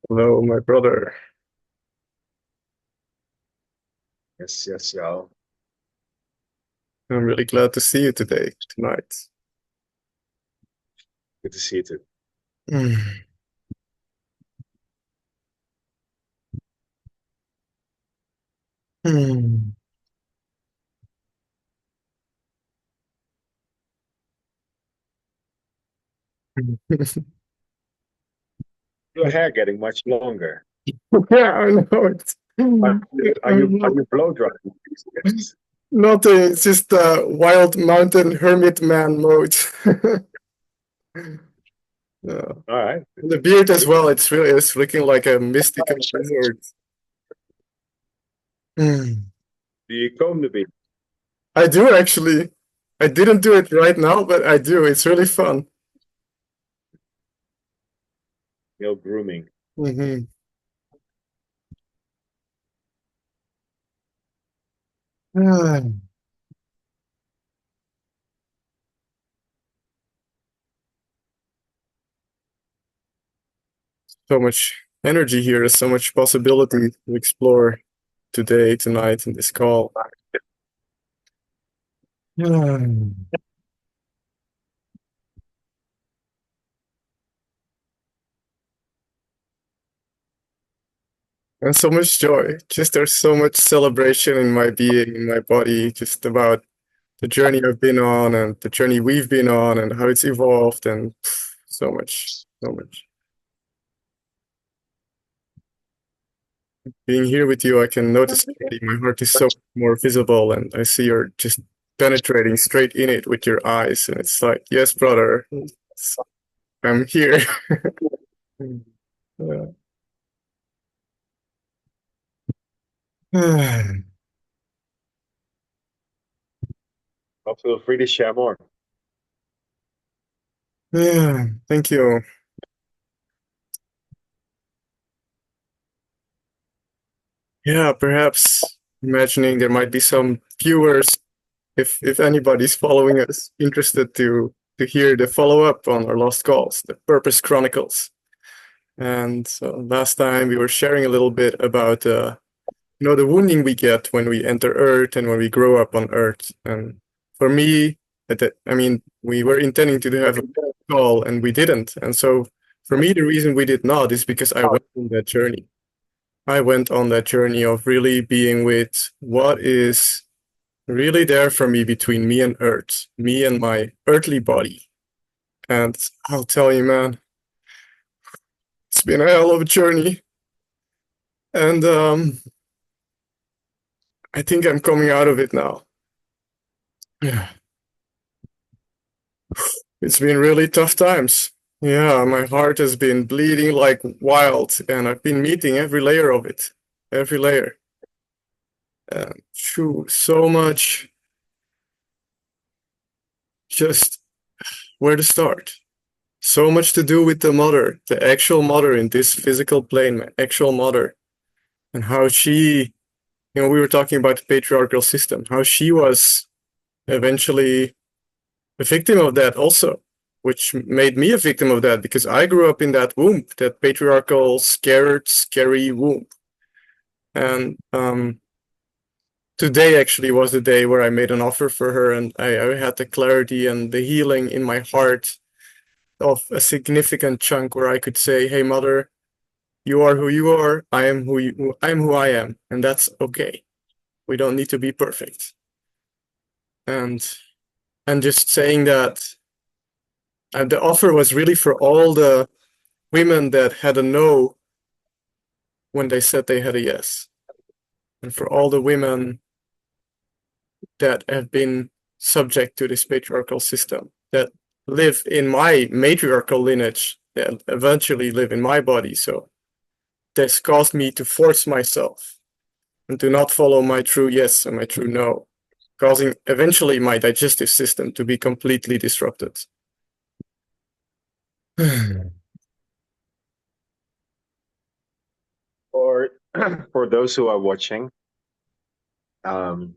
Hello, my brother. Yes, yes, y'all. I'm really glad to see you today, tonight. Good to see you too. Mm. Mm. Your hair getting much longer. Yeah, I know it. Are, I are know. you blow drying these days? Nothing. It's just wild mountain hermit man mode. Yeah. All right. The beard as well. It's looking like a mystical wizard. Mm. Do you comb the beard? I do actually. I didn't do it right now, but I do. It's really fun. No grooming. Hmm. So much energy here. There's so much possibility to explore today, tonight, in this call. Hmm. And so much joy. Just there's so much celebration in my being, in my body, just about the journey I've been on and the journey we've been on and how it's evolved and so much, so much. Being here with you, I can notice already my heart is so more visible and I see you're just penetrating straight in it with your eyes. And it's like, yes, brother, I'm here. Yeah. Well, feel free to share more. Yeah, thank you. Yeah, perhaps imagining there might be some viewers, if anybody's following us, interested to hear the follow-up on our lost calls, the Purpose Chronicles. And so last time we were sharing a little bit about the wounding we get when we enter Earth and when we grow up on Earth. And for me, we were intending to have a call and we didn't. And so for me, the reason we did not is because I went on that journey. I went on that journey of really being with what is really there for me between me and Earth, me and my earthly body. And I'll tell you, man, it's been a hell of a journey. And I think I'm coming out of it now. Yeah. It's been really tough times. Yeah, my heart has been bleeding like wild, and I've been meeting every layer of it, every layer. And so much, just where to start. So much to do with the mother, the actual mother in this physical plane, my actual mother, and how we were talking about the patriarchal system, how she was eventually a victim of that also, which made me a victim of that because I grew up in that womb, that patriarchal, scared, scary womb. And today actually was the day where I made an offer for her, and I had the clarity and the healing in my heart of a significant chunk where I could say, "Hey, mother, you are who you are. I am who I am, and that's okay. We don't need to be perfect." And just saying that, and the offer was really for all the women that had a no when they said they had a yes, and for all the women that have been subject to this patriarchal system that live in my matriarchal lineage that eventually live in my body. So this caused me to force myself and to not follow my true yes and my true no, causing eventually my digestive system to be completely disrupted. For for those who are watching, um,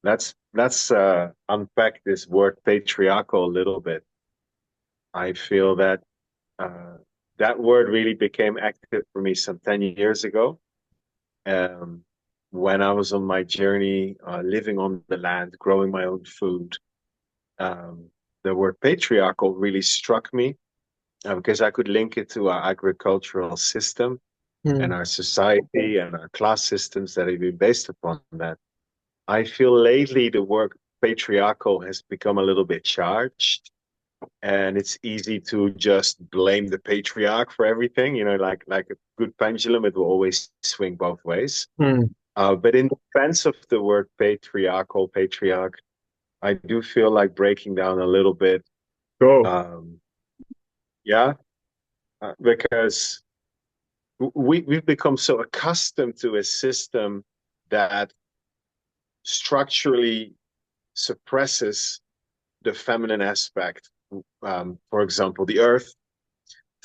let's unpack this word patriarchal a little bit. I feel that uh, that word really became active for me some 10 years ago. Um, when I was on my journey, living on the land, growing my own food, um, the word patriarchal really struck me because I could link it to our agricultural system and Mm. our society and our class systems that have been based upon that. I feel lately the word patriarchal has become a little bit charged, and it's easy to just blame the patriarch for everything. You know, like a good pendulum, it will always swing both ways. Mm. But in defense of the word patriarchal, patriarch, I do feel like breaking down a little bit. Go. Um, yeah, because we've become so accustomed to a system that structurally suppresses the feminine aspect. For example, the earth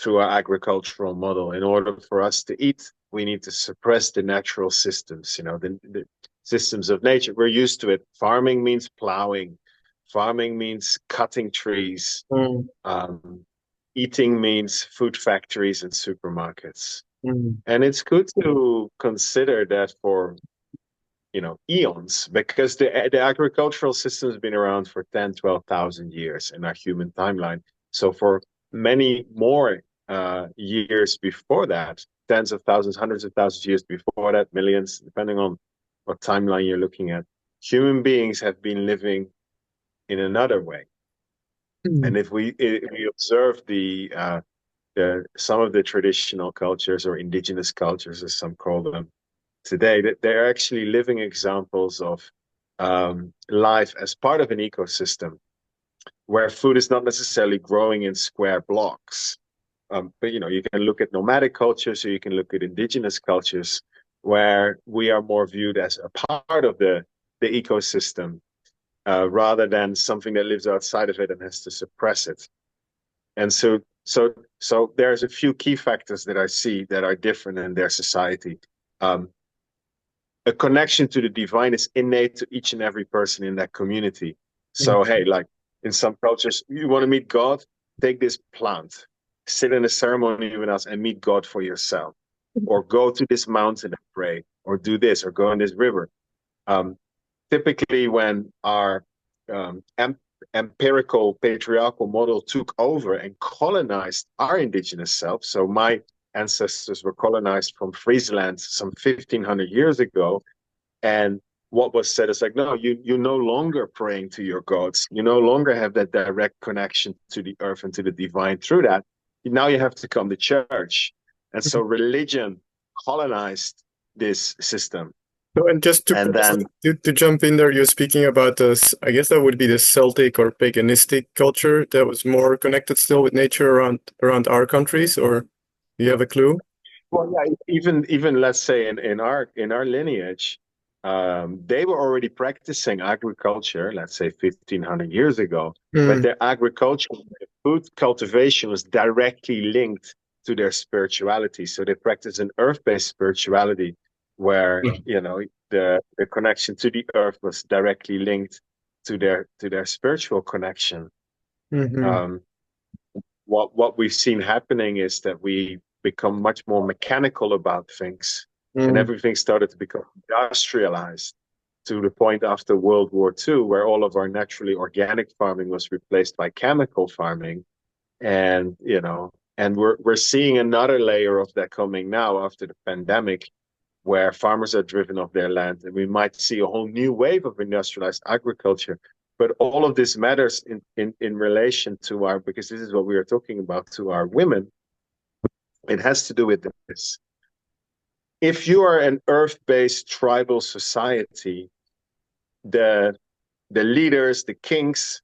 through our agricultural model. In order for us to eat, we need to suppress the natural systems, you know, the systems of nature. We're used to it. Farming means plowing, farming means cutting trees, Mm. um, eating means food factories and supermarkets. Mm. And it's good to consider that for eons, because the agricultural system has been around for 10, 12,000 years in our human timeline. So for many more years before that, tens of thousands, hundreds of thousands of years before that, millions, depending on what timeline you're looking at, human beings have been living in another way. Mm. And if we observe the some of the traditional cultures or indigenous cultures, as some call them, today, that they're actually living examples of life as part of an ecosystem where food is not necessarily growing in square blocks. But you can look at nomadic cultures or you can look at indigenous cultures where we are more viewed as a part of the ecosystem rather than something that lives outside of it and has to suppress it. And so there's a few key factors that I see that are different in their society. Um, a connection to the divine is innate to each and every person in that community. So, hey, like in some cultures, you want to meet God, take this plant, sit in a ceremony with us and meet God for yourself, or go to this mountain and pray, or do this, or go in this river. Um, Typically, when our empirical patriarchal model took over and colonized our indigenous self, so my ancestors were colonized from Friesland some 1500 years ago, and what was said is like, no, you're no longer praying to your gods. You no longer have that direct connection to the earth and to the divine through that. Now you have to come to church. And so religion colonized this system. So, and just to, And then, to jump in there, you're speaking about this, I guess that would be the Celtic or paganistic culture that was more connected still with nature around our countries, or do you have a clue? well, yeah, even let's say in our lineage, they were already practicing agriculture, let's say 1500 years ago, but Mm. their agriculture, food cultivation was directly linked to their spirituality. So they practice an earth-based spirituality where, the connection to the earth was directly linked to their spiritual connection. Mm-hmm. Um, what we've seen happening is that we become much more mechanical about things, and Mm. everything started to become industrialized to the point after World War II, where all of our naturally organic farming was replaced by chemical farming. And we're seeing another layer of that coming now after the pandemic, where farmers are driven off their land, and we might see a whole new wave of industrialized agriculture. But all of this matters in relation to our, because this is what we are talking about, to our women. It has to do with this. If you are an earth-based tribal society, the the leaders, the kings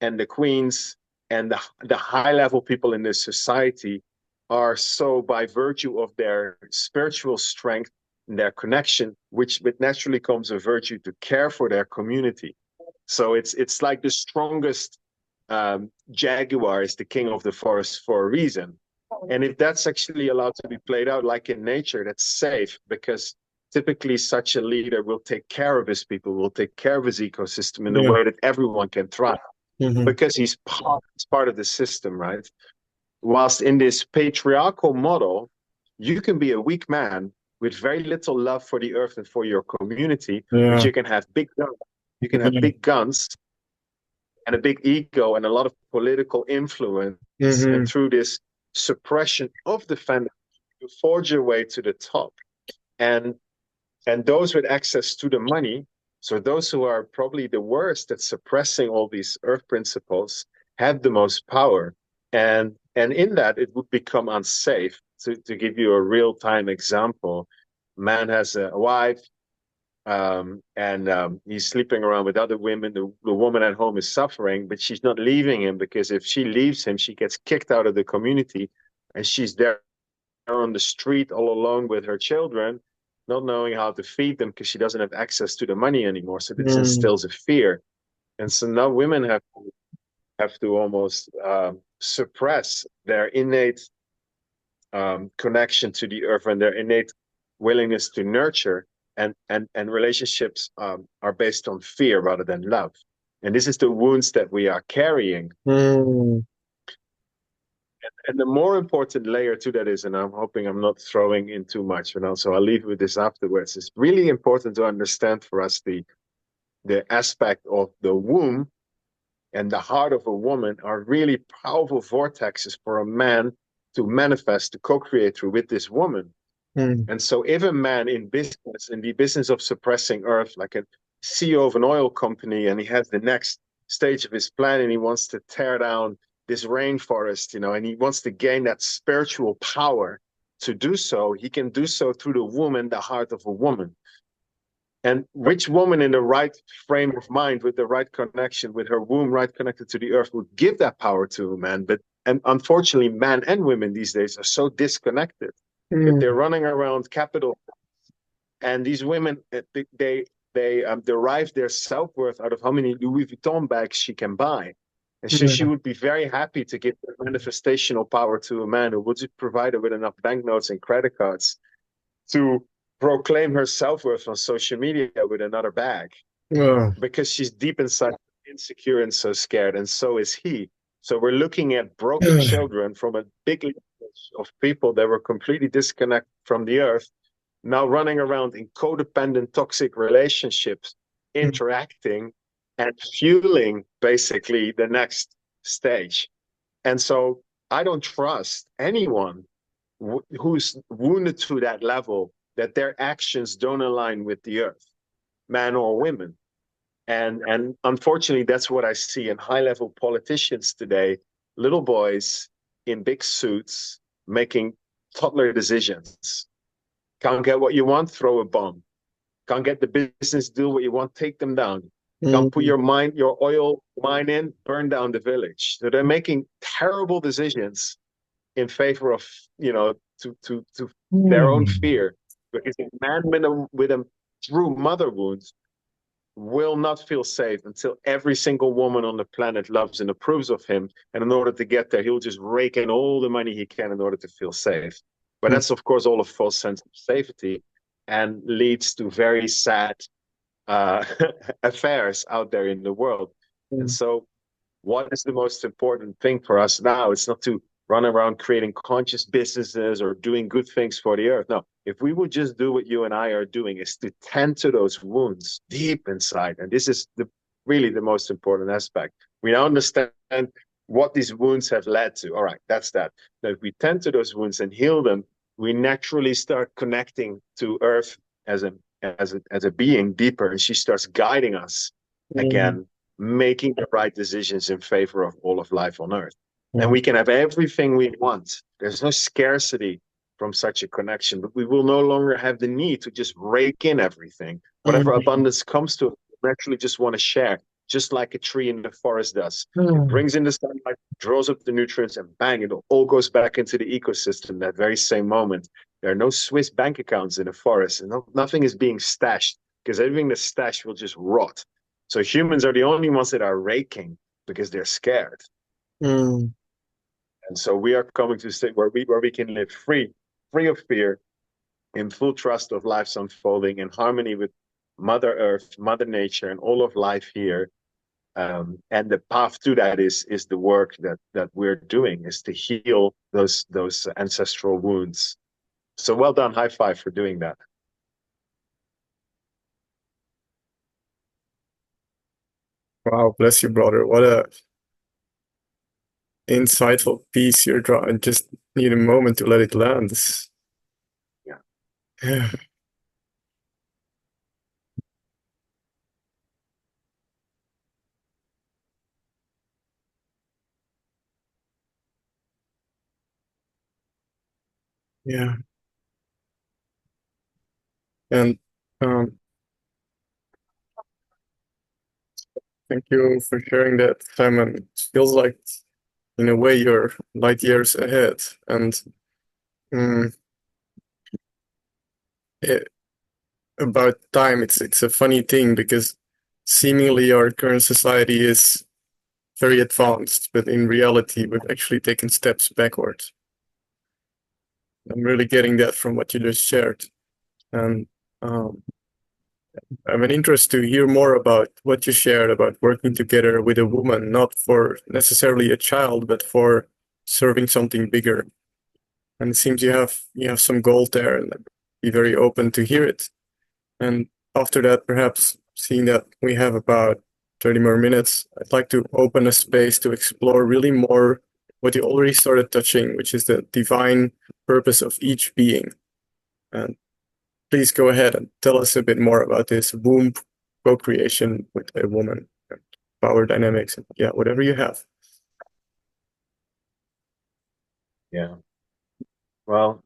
and the queens and the high level people in this society are so, by virtue of their spiritual strength and their connection, which naturally comes a virtue to care for their community. So it's like the strongest jaguar is the king of the forest for a reason. And if that's actually allowed to be played out like in nature, that's safe, because typically such a leader will take care of his people, will take care of his ecosystem in a Yeah. way that everyone can thrive, Mm-hmm. because he's part of the system, right? whilst in this patriarchal model, you can be a weak man with very little love for the earth and for your community, but Yeah. you can have big guns. You can have Yeah. big guns and a big ego and a lot of political influence. And Mm-hmm. through this suppression of the family, you forge your way to the top. And those with access to the money, so those who are probably the worst at suppressing all these earth principles, have the most power. And in that, it would become unsafe. To give you a real time example, man has a wife, and he's sleeping around with other women. The woman at home is suffering, but she's not leaving him, because if she leaves him, she gets kicked out of the community, and she's there on the street all alone with her children, not knowing how to feed them because she doesn't have access to the money anymore. So this Mm. instills a fear, and so now women have to almost suppress their innate connection to the earth and their innate willingness to nurture, and relationships are based on fear rather than love. And this is the wounds that we are carrying. Mm. And the more important layer to that is, and I'm hoping I'm not throwing in too much, and also I'll leave with this afterwards, it's really important to understand for us the aspect of the womb and the heart of a woman are really powerful vortexes for a man to manifest, to co-create through with this woman. Mm. And so if a man in business, in the business of suppressing earth, like a CEO of an oil company, and he has the next stage of his plan and he wants to tear down this rainforest, and he wants to gain that spiritual power to do so, he can do so through the womb and the heart of a woman. And which woman in the right frame of mind, with the right connection, with her womb right connected to the earth, would give that power to a man? And unfortunately, men and women these days are so disconnected that they're Mm. running around capital, and these women, they derive their self-worth out of how many Louis Vuitton bags she can buy. And she Yeah. would be very happy to give that manifestational power to a man who would just provide her with enough banknotes and credit cards to proclaim her self-worth on social media with another bag, Oh. because she's deep inside insecure and so scared, and so is he. So we're looking at broken children from a big lineage of people that were completely disconnected from the earth, now running around in codependent, toxic relationships, interacting and fueling basically the next stage. And so I don't trust anyone who's wounded to that level, that their actions don't align with the earth, man or women. And unfortunately, that's what I see in high level politicians today, little boys in big suits making toddler decisions. Can't get what you want, throw a bomb. Can't get the business deal what you want, take them down. Can't put Mm. your oil mine in, burn down the village. So they're making terrible decisions in favor of, to their own Mm. fear. Because a man with a true mother wound will not feel safe until every single woman on the planet loves and approves of him. And in order to get there, he'll just rake in all the money he can in order to feel safe. But Mm. that's, of course, all a false sense of safety, and leads to very sad uh, affairs out there in the world. And Mm. so, what is the most important thing for us now? It's not to run around creating conscious businesses or doing good things for the earth. No, if we would just do what you and I are doing, is to tend to those wounds deep inside. And this is really the most important aspect. We now understand what these wounds have led to. All right, that's that. Now, if we tend to those wounds and heal them, we naturally start connecting to earth as a being deeper, and she starts guiding us Mm. again, making the right decisions in favor of all of life on earth. And Mm. we can have everything we want. There's no scarcity from such a connection, but we will no longer have the need to just rake in everything. Whatever Mm. abundance comes to us, we actually just want to share, just like a tree in the forest does. It Mm. brings in the sunlight, draws up the nutrients, and bang, it all goes back into the ecosystem that very same moment. There are no Swiss bank accounts in the forest, and nothing is being stashed, because everything that's stashed will just rot. So humans are the only ones that are raking because they're scared. Mm. And so we are coming to a state where we can live free of fear, in full trust of life's unfolding, in harmony with Mother Earth, Mother Nature, and all of life here. And the path to that is the work that we're doing, is to heal those ancestral wounds. So well done, high five for doing that. Wow, bless you, brother. What a insightful piece you're drawing. Just need a moment to let it land. Yeah, Yeah, yeah. And um, thank you for sharing that, Simon. It feels like, in a way, you're light years ahead. And mm, it, about time, it's a funny thing because seemingly our current society is very advanced, but in reality, we've actually taken steps backwards. I'm really getting that from what you just shared. And um, I'm an interest to hear more about what you shared about working together with a woman, not for necessarily a child, but for serving something bigger. And it seems you have some gold there, and I'd be very open to hear it. And after that, perhaps seeing that we have about 30 more minutes, I'd like to open a space to explore really more what you already started touching, which is the divine purpose of each being. And please go ahead and tell us a bit more about this womb co-creation with a woman, and power dynamics, and yeah, whatever you have. yeah. Well,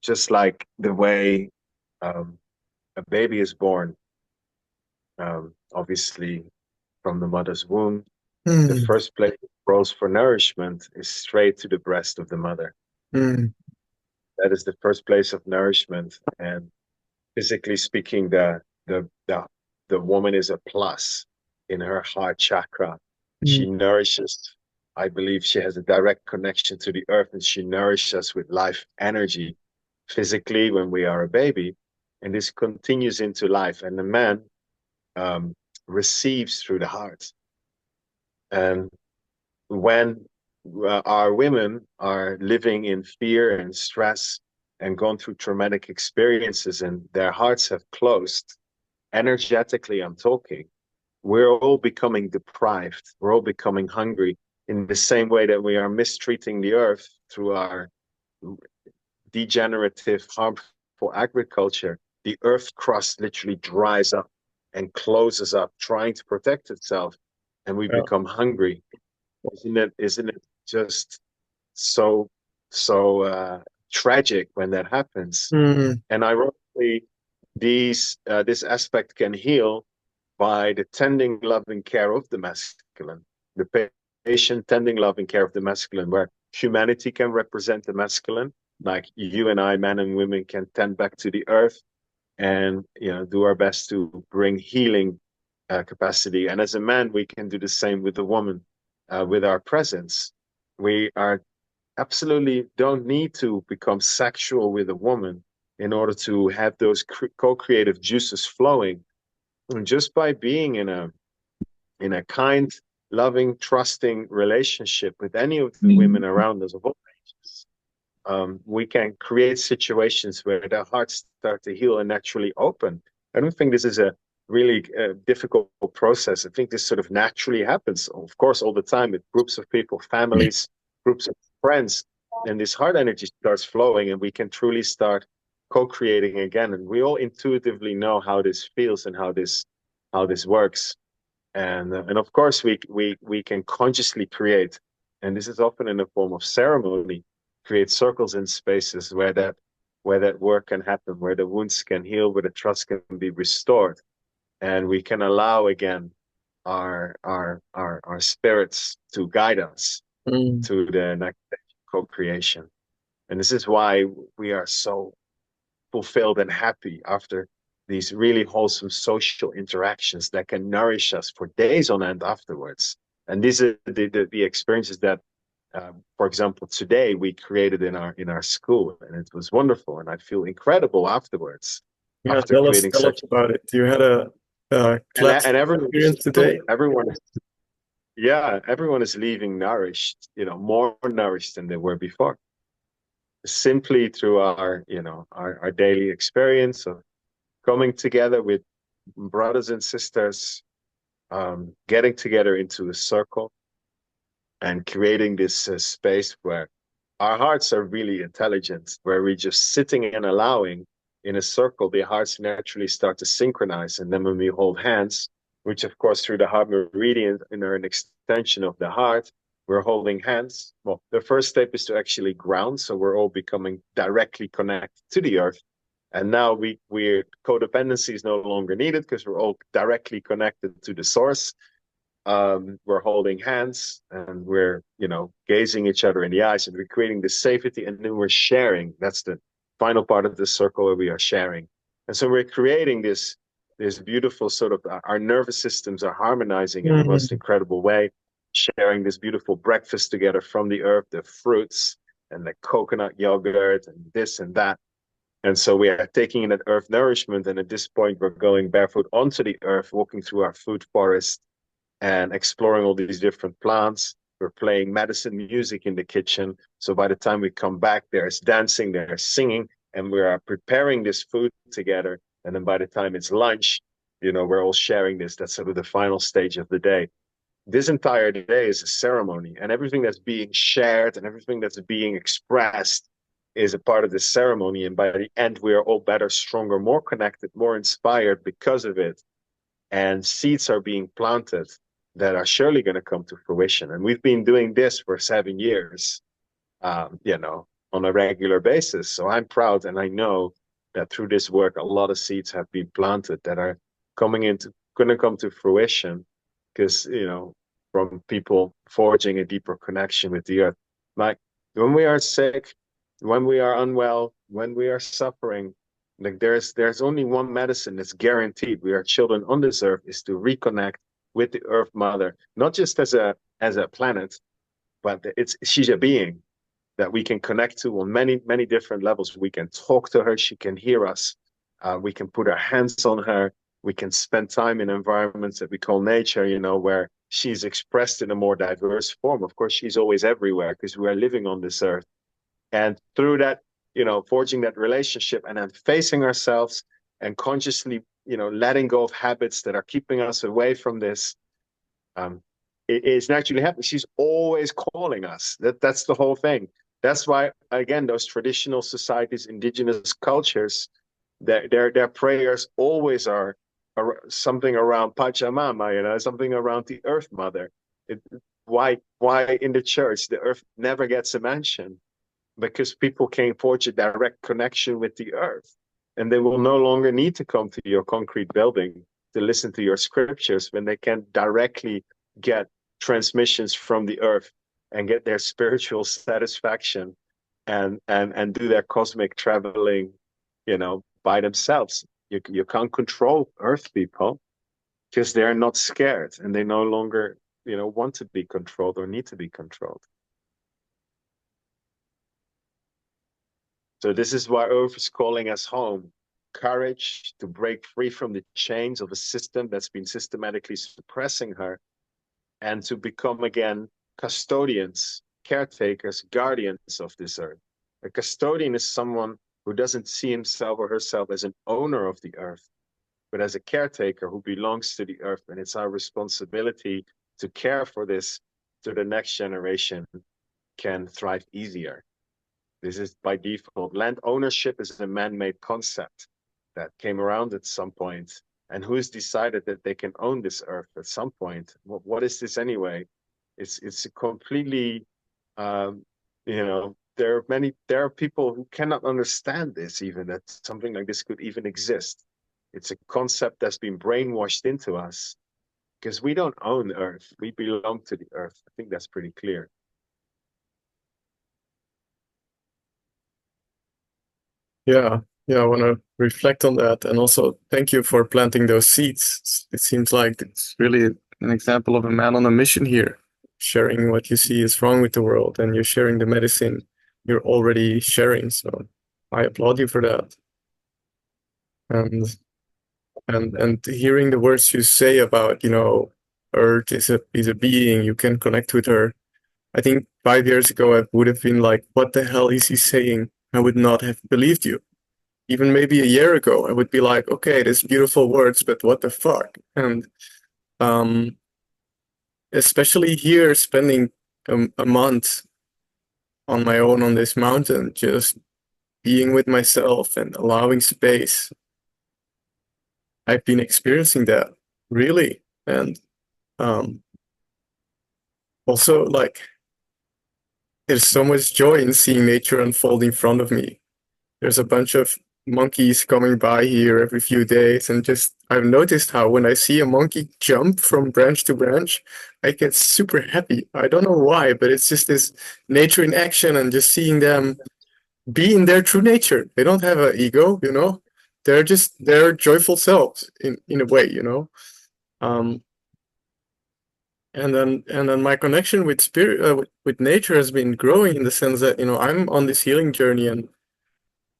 just like the way um, a baby is born, obviously from the mother's womb, the Mm, first place it goes for nourishment is straight to the breast of the mother. mm, That is the first place of nourishment. And physically speaking, the woman is a plus in her heart chakra. mm, She nourishes. I believe she has a direct connection to the earth, and she nourishes us with life energy physically when we are a baby, and this continues into life. And the man um, receives through the heart. And when our women are living in fear and stress and gone through traumatic experiences and their hearts have closed, energetically, I'm talking, we're all becoming deprived. We're all becoming hungry in the same way that we are mistreating the earth through our degenerative, harmful agriculture. The earth crust literally dries up and closes up, trying to protect itself, and we yeah. become hungry. Isn't it just so tragic when that happens? Mm, And ironically, this aspect can heal by the tending, loving care of the masculine, the patient tending, loving care of the masculine, where humanity can represent the masculine, like you and I, men and women, can tend back to the earth and do our best to bring healing capacity. And as a man, we can do the same with the woman, with our presence. We are absolutely don't need to become sexual with a woman in order to have those co-creative juices flowing. And just by being in a kind, loving, trusting relationship with any of the women around us of all ages, we can create situations where their hearts start to heal and naturally open. I don't think this is a really difficult process. I think this sort of naturally happens, of course, all the time with groups of people, families, groups of friends, and this heart energy starts flowing, and we can truly start co-creating again. And we all intuitively know how this feels and how this works. And of course we can consciously create, and this is often in the form of ceremony, create circles in spaces where that work can happen, where the wounds can heal, where the trust can be restored, and we can allow again our spirits to guide us mm, to the next stage of co-creation. And this is why we are so fulfilled and happy after these really wholesome social interactions that can nourish us for days on end afterwards. And these are the experiences that, for example, today we created in our school, and it was wonderful. And I feel incredible afterwards yeah, after tell us creating tell us such. about it. You had a Glad to And everyone is experience today. everyone is leaving nourished, more nourished than they were before, simply through our daily experience of coming together with brothers and sisters, getting together into a circle and creating this space where our hearts are really intelligent, where we're just sitting and allowing in a circle, the hearts naturally start to synchronize. And then when we hold hands, which of course through the heart meridian are an extension of the heart, we're holding hands. Well, the first step is to actually ground. So we're all becoming directly connected to the earth. And now we're codependency is no longer needed because we're all directly connected to the source. We're holding hands and we're gazing each other in the eyes, and we're creating the safety, and then we're sharing. That's the final part of the circle where we are sharing. And so we're creating this beautiful sort of, our nervous systems are harmonizing in the most Mhm. incredible way, sharing this beautiful breakfast together from the earth, the fruits and the coconut yogurt and this and that. And so we are taking in that earth nourishment, and at this point we're going barefoot onto the earth, walking through our food forest and exploring all these different plants. We're playing medicine music in the kitchen. So by the time we come back, there's dancing, there's singing, and we are preparing this food together. And then by the time it's lunch, we're all sharing this. That's sort of the final stage of the day. This entire day is a ceremony, and everything that's being shared and everything that's being expressed is a part of the ceremony. And by the end, we are all better, stronger, more connected, more inspired because of it, and seeds are being planted that are surely going to come to fruition. And we've been doing this for 7 years, on a regular basis. So I'm proud, and I know that through this work, a lot of seeds have been planted that are going to come to fruition because, from people forging a deeper connection with the earth. Like when we are sick, when we are unwell, when we are suffering, like there's only one medicine that's guaranteed. We are children on this earth is to reconnect with the Earth Mother, not just as a planet, but she's a being that we can connect to on many many different levels. We can talk to her; she can hear us. We can put our hands on her. We can spend time in environments that we call nature, where she's expressed in a more diverse form. Of course, she's always everywhere because we are living on this earth. And through that, forging that relationship and then facing ourselves and consciously, letting go of habits that are keeping us away from this, it is naturally happening. She's always calling us. That's the whole thing. That's why, again, those traditional societies, indigenous cultures, their prayers always are something around Pachamama, something around the Earth Mother. It, why in the church the Earth never gets a mention? Because people can forge a direct connection with the earth, and they will no longer need to come to your concrete building to listen to your scriptures when they can directly get transmissions from the earth and get their spiritual satisfaction and do their cosmic traveling, by themselves. You can't control earth people because they're not scared and they no longer, want to be controlled or need to be controlled. So this is why Earth is calling us home. Courage to break free from the chains of a system that's been systematically suppressing her, and to become again custodians, caretakers, guardians of this earth. A custodian is someone who doesn't see himself or herself as an owner of the earth, but as a caretaker who belongs to the earth. And it's our responsibility to care for this so the next generation can thrive easier. This is by default. Land ownership is a man-made concept that came around at some point. And who's decided that they can own this earth at some point? What is this anyway? It's a completely, there are people who cannot understand this, even that something like this could even exist. It's a concept that's been brainwashed into us because we don't own earth. We belong to the earth. I think that's pretty clear. Yeah, yeah, I want to reflect on that. And also, thank you for planting those seeds. It seems like it's really an example of a man on a mission here, sharing what you see is wrong with the world, and you're sharing the medicine you're already sharing. So I applaud you for that. And and hearing the words you say about, Earth is a being, you can connect with her. I think 5 years ago I would have been like, what the hell is he saying? I would not have believed you. Even maybe a year ago, I would be like, okay, there's beautiful words, but what the fuck? And um, especially here, spending a month on my own on this mountain, just being with myself and allowing space. I've been experiencing that really, and um, also like there's so much joy in seeing nature unfold in front of me. There's a bunch of monkeys coming by here every few days, and just I've noticed how when I see a monkey jump from branch to branch, I get super happy. I don't know why, but it's just this nature in action and just seeing them be in their true nature. They don't have an ego. They're just their joyful selves in a way. Um, and then my connection with spirit, with nature has been growing in the sense that I'm on this healing journey, and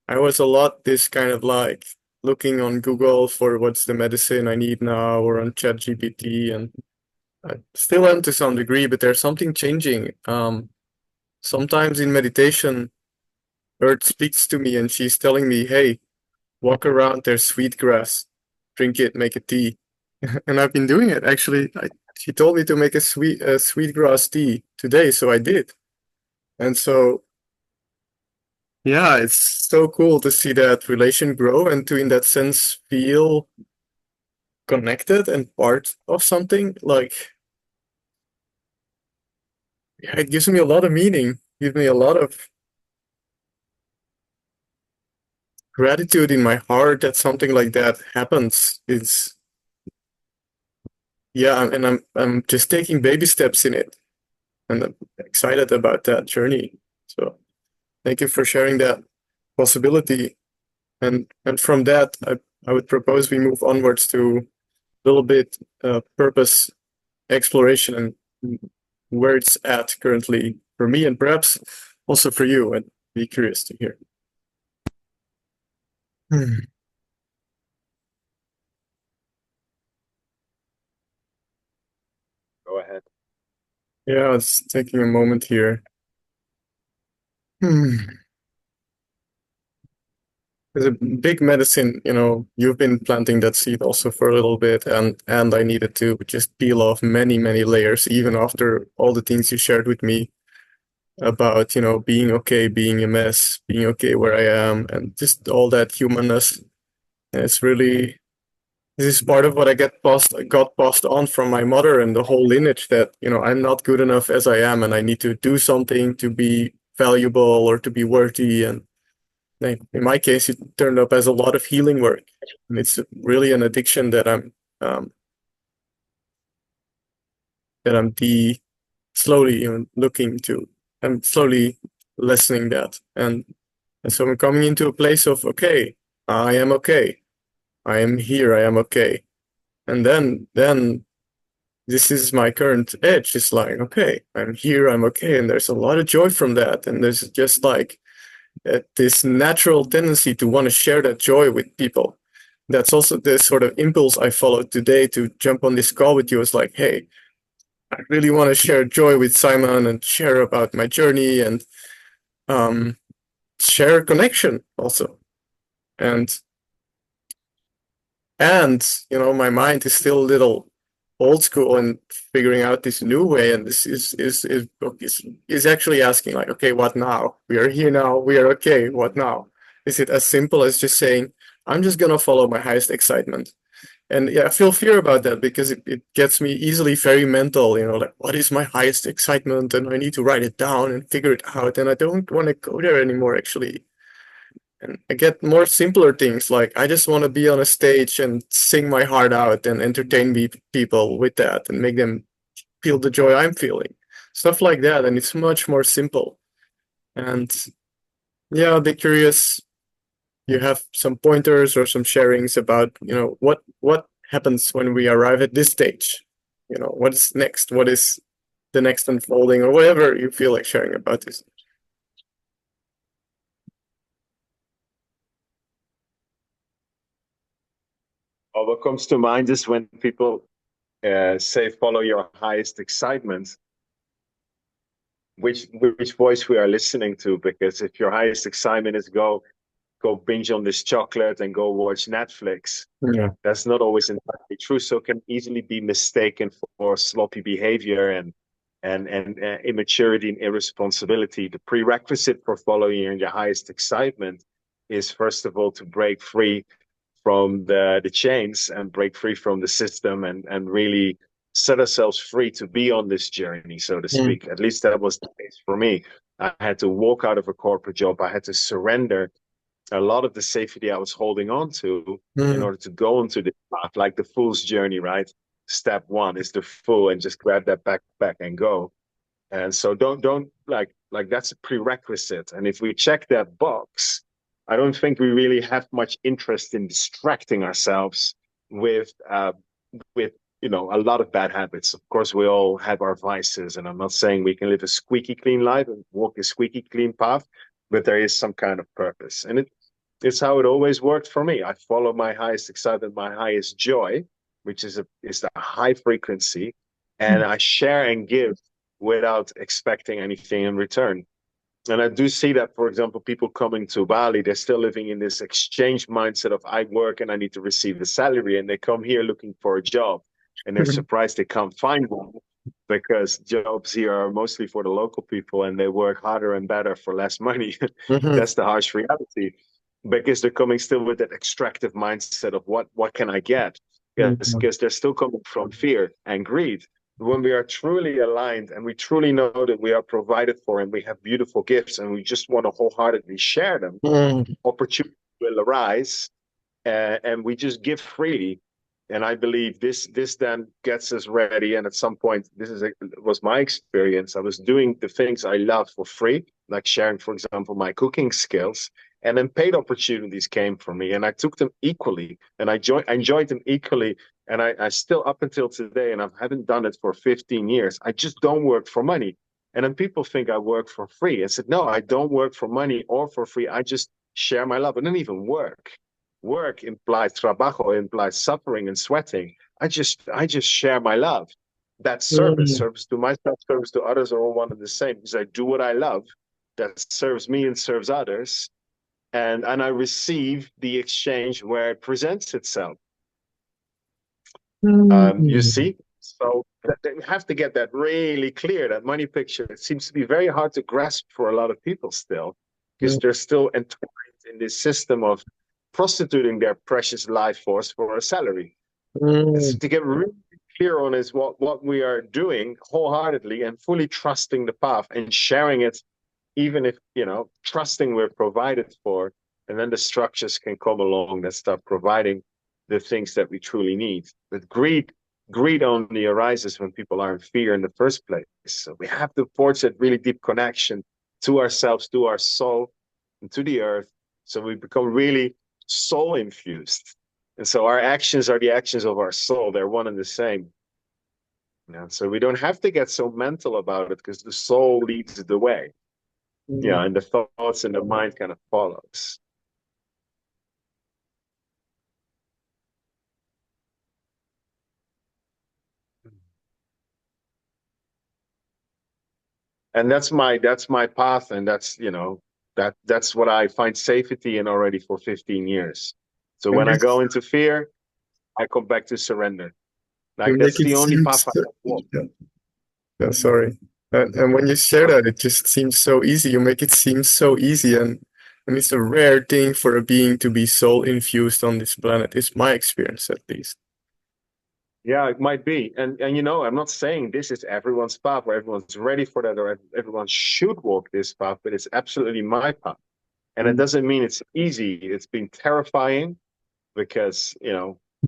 I was a lot this kind of like looking on Google for what's the medicine I need now, or on ChatGPT, and I still am to some degree, but there's something changing. Sometimes in meditation, Earth speaks to me and she's telling me, "Hey, walk around. There's sweet grass. Drink it, make a tea." And I've been doing it actually. She told me to make a sweet grass tea today, so I did. And so yeah, it's so cool to see that relation grow and to in that sense feel connected and part of something. Like, yeah, it gives me a lot of meaning, gives me a lot of gratitude in my heart that something like that happens. It's yeah, and I'm just taking baby steps in it, and I'm excited about that journey. So thank you for sharing that possibility. And from that, I would propose we move onwards to a little bit purpose exploration and where it's at currently for me and perhaps also for you. I'd be curious to hear. Hmm. Go ahead. Yeah, it's taking a moment here. Hmm. There's a big medicine, you've been planting that seed also for a little bit, and I needed to just peel off many, many layers, even after all the things you shared with me about, being okay, being a mess, being okay where I am, and just all that humanness. And it's really this is part of what I got passed on from my mother and the whole lineage that, I'm not good enough as I am and I need to do something to be valuable or to be worthy. And in my case, it turned up as a lot of healing work. And it's really an addiction um, that I'm slowly looking to. I'm slowly lessening that. And so I'm coming into a place of, okay, I am okay. I am here. I am okay. And then this is my current edge. It's like, okay, I'm here, I'm okay. And there's a lot of joy from that. And there's just like this natural tendency to want to share that joy with people. That's also the sort of impulse I followed today to jump on this call with you. It's like, hey, I really want to share joy with Simon and share about my journey and um, share connection also. And my mind is still a little old school and figuring out this new way. And this is actually asking like, okay, what now? We are here now. We are okay. What now? Is it as simple as just saying, I'm just gonna follow my highest excitement? And yeah, I feel fear about that because it gets me easily very mental, like what is my highest excitement? And I need to write it down and figure it out. And I don't want to go there anymore, actually. And I get more simpler things like I just want to be on a stage and sing my heart out and entertain people with that and make them feel the joy I'm feeling. Stuff like that. And it's much more simple. And yeah, I'll be curious. You have some pointers or some sharings about, what happens when we arrive at this stage? What is next? What is the next unfolding or whatever you feel like sharing about this? what comes to mind is when people say follow your highest excitement, which voice we are listening to. Because if your highest excitement is go binge on this chocolate and go watch Netflix, Yeah. that's not always entirely true. So it can easily be mistaken for sloppy behavior and immaturity and irresponsibility. The prerequisite for following your highest excitement is first of all to break free from the chains and break free from the system and really set ourselves free to be on this journey, so to Mm, speak. At least that was the case for me. I had to walk out of a corporate job. I had to surrender a lot of the safety I was holding on to in mm, order to go into the path, like the fool's journey, right? Step one is the fool and just grab that backpack and go. And so don't like that's a prerequisite. And if we check that box, I don't think we really have much interest in distracting ourselves with a lot of bad habits. Of course, we all have our vices, and I'm not saying we can live a squeaky clean life and walk a squeaky clean path, but there is some kind of purpose. And it's how it always worked for me. I follow my highest excitement, my highest joy, which is a high frequency, and I share and give without expecting anything in return. And I do see that, for example, people coming to Bali, they're still living in this exchange mindset of I work and I need to receive a salary. And they come here looking for a job and they're mm, surprised they can't find one because jobs here are mostly for the local people and they work harder and better for less money. mhm, That's the harsh reality because they're coming still with that extractive mindset of what can I get? Yes, mhm, because they're still coming from fear and greed. When we are truly aligned and we truly know that we are provided for and we have beautiful gifts and we just want to wholeheartedly share them, mm, opportunity will arise and we just give freely. And I believe this then gets us ready. And at some point, was my experience. I was doing the things I love for free, like sharing, for example, my cooking skills. And then paid opportunities came for me, and I took them equally, and I enjoyed them equally. And I still, up until today, and I haven't done it for 15 years. I just don't work for money. And then people think I work for free. I said, no, I don't work for money or for free. I just share my love. I don't even work. Work implies trabajo, implies suffering and sweating. I just share my love. That mm, service to myself, service to others are all one and the same because I do what I love that serves me and serves others. And I receive the exchange where it presents itself. You mm, see? So we have to get that really clear, that money picture. It seems to be very hard to grasp for a lot of people still, because mm, they're still entwined in this system of prostituting their precious life force for a salary. And so mm, to get really clear on is what we are doing wholeheartedly and fully trusting the path and sharing it, even if, trusting we're provided for, and then the structures can come along that start providing the things that we truly need. But greed only arises when people are in fear in the first place. So we have to forge that really deep connection to ourselves, to our soul, and to the earth. So we become really soul infused. And so our actions are the actions of our soul. They're one and the same. So we don't have to get so mental about it because the soul leads the way. mm. Yeah, and the thoughts and the mind kind of follows. And that's my path, and that's what I find safety in already for 15 years. So And when you, I go into fear, I come back to surrender. you Like make that's it the only seem path I so, have walked. yeah, yeah, sorry. And when you share that, it just seems so easy. You make it seem so easy, and it's a rare thing for a being to be soul infused on this planet. It's my experience, at least. Yeah, it might be. And I'm not saying this is everyone's path or everyone's ready for that or everyone should walk this path, but it's absolutely my path. And it Mm, doesn't mean it's easy. It's been terrifying because,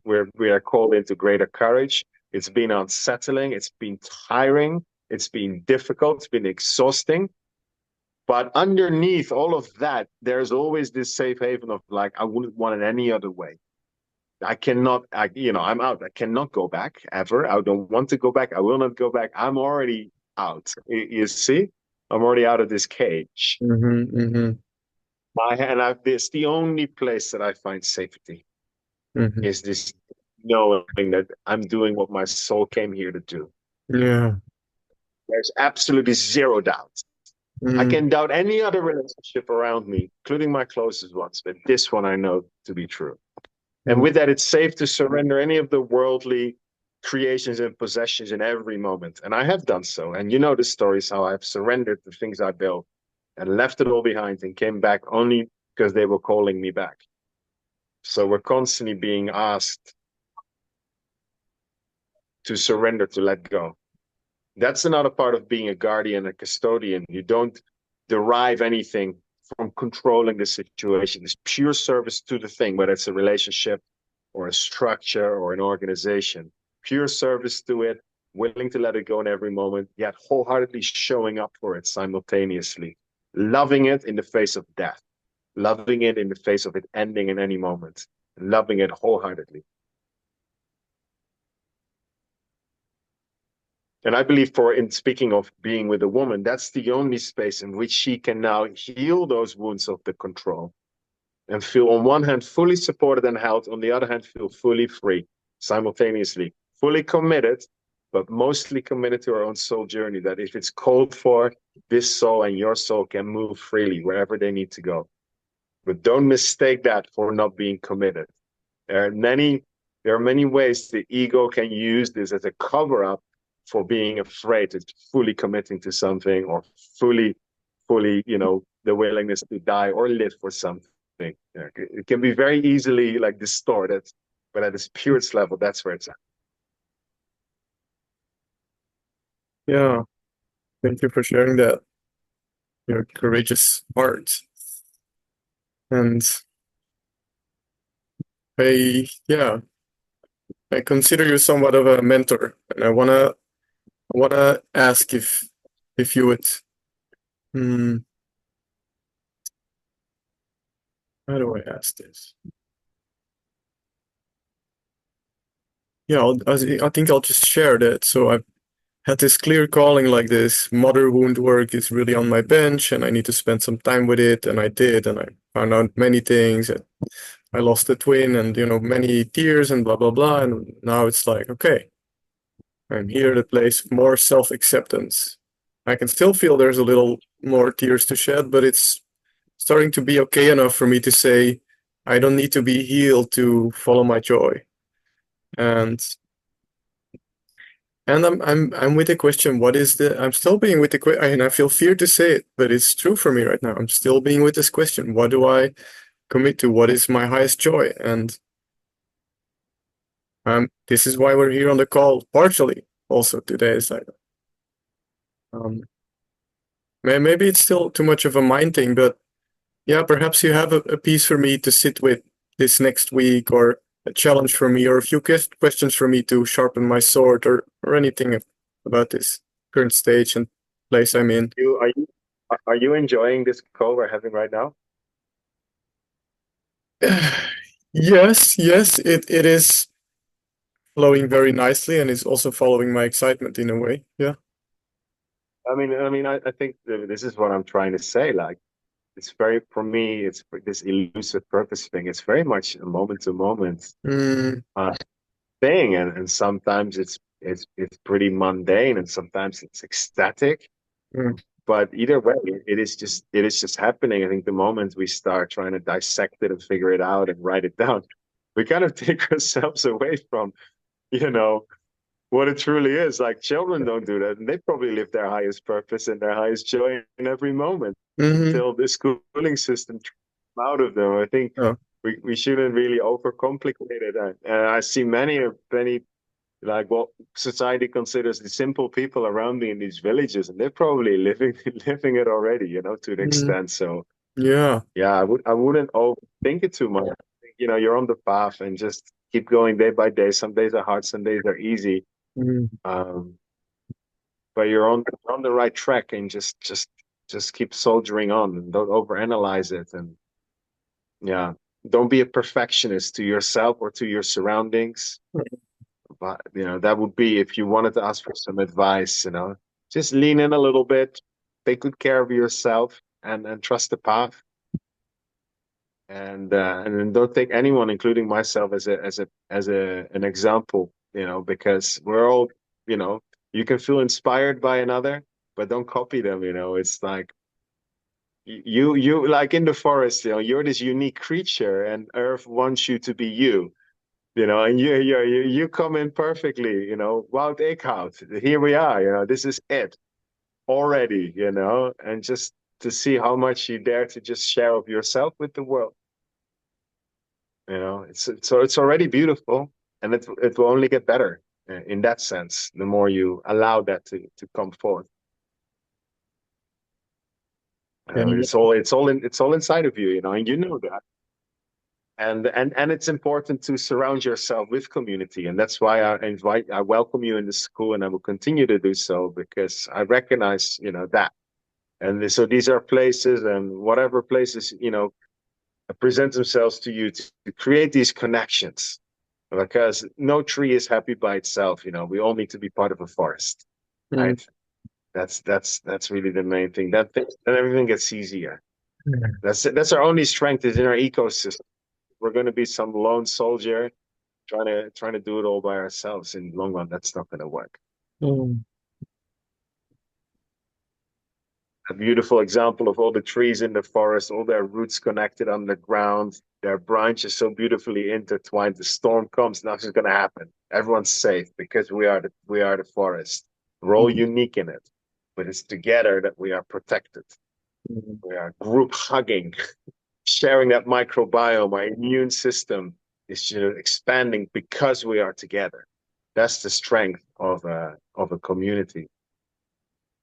we are called into greater courage. It's been unsettling, it's been tiring, it's been difficult, it's been exhausting. But underneath all of that, there's always this safe haven of like, I wouldn't want it any other way. I'm out. I cannot go back ever. I don't want to go back. I will not go back. I'm already out. You see, I'm already out of this cage. mhm, mhm, And this the only place that I find safety mhm, is this. knowing that I'm doing what my soul came here to do. Yeah. There's absolutely zero doubt. I Mm, can doubt any other relationship around me, including my closest ones, but this one I know to be true. And mm, with that, it's safe to surrender any of the worldly creations and possessions in every moment. And I have done so. And you know the stories how I've surrendered the things I built and left it all behind and came back only because they were calling me back. So we're constantly being asked to surrender, to let go. That's another part of being a guardian, a custodian. You don't derive anything from controlling the situation. It's pure service to the thing, whether it's a relationship or a structure or an organization. Pure service to it, willing to let it go in every moment, yet wholeheartedly showing up for it simultaneously. Loving it in the face of death, loving it in the face of it ending in any moment, loving it wholeheartedly. And I believe for in speaking of being with a woman, that's the only space in which she can now heal those wounds of the control and feel on one hand fully supported and held, on the other hand feel fully free simultaneously, fully committed, but mostly committed to her own soul journey. That if it's called for, this soul and your soul can move freely wherever they need to go. But don't mistake that for not being committed. There are many, there are many ways the ego can use this as a cover up for being afraid of fully committing to something or fully, the willingness to die or live for something. It can be very easily like distorted, but at its purest level, that's where it's at. yeah. Thank you for sharing that. Your courageous heart. And yeah, I consider you somewhat of a mentor, and I wanna ask if you would, hmm, how do I ask this? Yeah, I think I'll just share that. So I've had this clear calling like this. Mother wound work is really on my bench, and I need to spend some time with it, and I did, and I found out many things. And I lost a twin, and many tears, and blah blah blah. And now it's like, okay, I'm here at a place of more self-acceptance. I can still feel there's a little more tears to shed, but it's starting to be okay enough for me to say, I don't need to be healed to follow my joy. And I'm with the question, what is the I'm still being with the question, and I feel fear to say it, but it's true for me right now. I'm still being with this question. What do I commit to? What is my highest joy? And this is why we're here on the call partially also today. It's like um maybe it's still too much of a mind thing, but yeah, perhaps you have a piece for me to sit with this next week, or a challenge for me, or a few questions for me to sharpen my sword, or anything about this current stage and place I'm in. Are you enjoying this call we're having right now? Yes, it is flowing very nicely, and it's also following my excitement in a way. Yeah. I think this is what I'm trying to say. Like, it's very, for me, it's this elusive purpose thing. It's very much a moment to moment Mm, thing, and sometimes it's pretty mundane, and sometimes it's ecstatic. mm, But either way, it is just happening. I think the moment we start trying to dissect it and figure it out and write it down, we kind of take ourselves away from, you know, what it truly is. Like children don't do that, and they probably live their highest purpose and their highest joy in every moment mm-hmm. until the schooling system trips them out of them. I think Oh. we shouldn't really overcomplicate it. And I see many like what society considers the simple people around me in these villages, and they're probably living living it already, to an Mm, extent. So yeah. yeah, I wouldn't overthink it too much. You're on the path and just keep going day by day. Some days are hard, some days are easy. Mm, Um, but you're on the right track, and just keep soldiering on and don't overanalyze it. And yeah, don't be a perfectionist to yourself or to your surroundings. But that would be if you wanted to ask for some advice, just lean in a little bit, take good care of yourself, and trust the path. And then don't take anyone, including myself, as an example, because we're all, you know, you can feel inspired by another, but don't copy them. It's like you like in the forest, you're this unique creature, and Earth wants you to be you. And you come in perfectly, Wout Eekhout. Here we are, this is it already, and just to see how much you dare to just share of yourself with the world. It's already beautiful, and it will only get better in that sense. The more you allow that to come forth, Yeah, it's all inside of you, and you know that. And it's important to surround yourself with community, and that's why I welcome you in the school, and I will continue to do so because I recognize, that. And so these are places, and whatever places, present themselves to you to create these connections because no tree is happy by itself. We all need to be part of a forest, mm, right? That's really the main thing. Then everything gets easier. That's our only strength is in our ecosystem. We're going to be some lone soldier trying to do it all by ourselves. In the long run, that's not going to work. mm, A beautiful example of all the trees in the forest, all their roots connected underground, their branches so beautifully intertwined. The storm comes, nothing's going to happen. Everyone's safe because we are the forest. We're all mm, unique in it, but it's together that we are protected. mm, We are group hugging, sharing that microbiome. Our immune system is expanding because we are together. That's the strength of a community.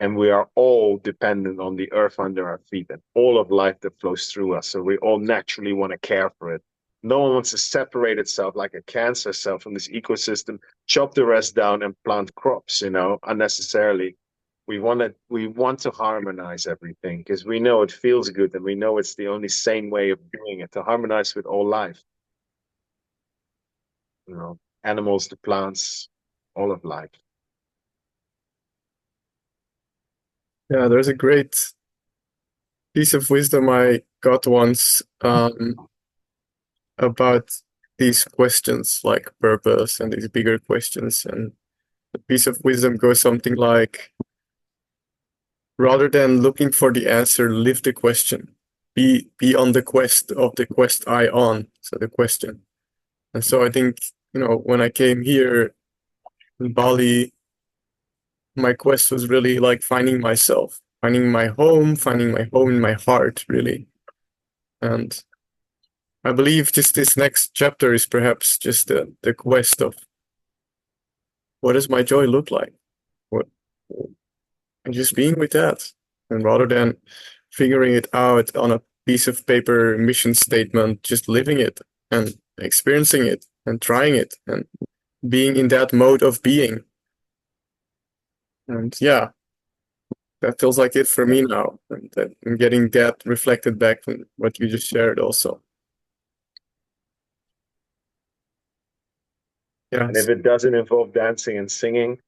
And we are all dependent on the earth under our feet and all of life that flows through us. So we all naturally want to care for it. No one wants to separate itself like a cancer cell from this ecosystem, chop the rest down and plant crops, unnecessarily. We want to harmonize everything because we know it feels good and we know it's the only sane way of doing it, to harmonize with all life, animals, the plants, all of life. yeah, there's a great piece of wisdom I got once about these questions like purpose and these bigger questions. And the piece of wisdom goes something like, rather than looking for the answer, live the question. Be on the quest of the quest I on. So the question. And so I think, when I came here in Bali, my quest was really like finding myself, finding my home in my heart, really. And I believe just this next chapter is perhaps just the quest of what does my joy look like? What and just being with that. And rather than figuring it out on a piece of paper mission statement, just living it and experiencing it and trying it and being in that mode of being. And yeah, that feels like it for me now. And that I'm getting that reflected back from what you just shared also. And if Yes. it doesn't involve dancing and singing,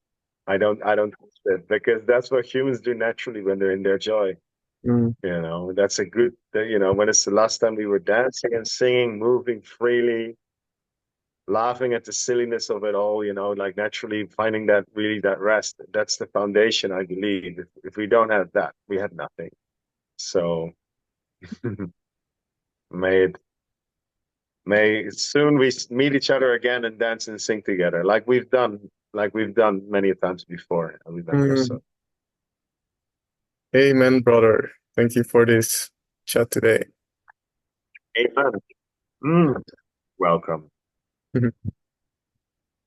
I don't trust it because that's what humans do naturally when they're in their joy. Mm, That's a good, when it's the last time we were dancing and singing, moving freely, laughing at the silliness of it all, like naturally finding that rest. That's the foundation, I believe. If we don't have that, we have nothing. So may it, may soon we meet each other again and dance and sing together, like we've done many times before, I remember. mm. So, Amen, brother. Thank you for this chat today. amen. Mm, welcome.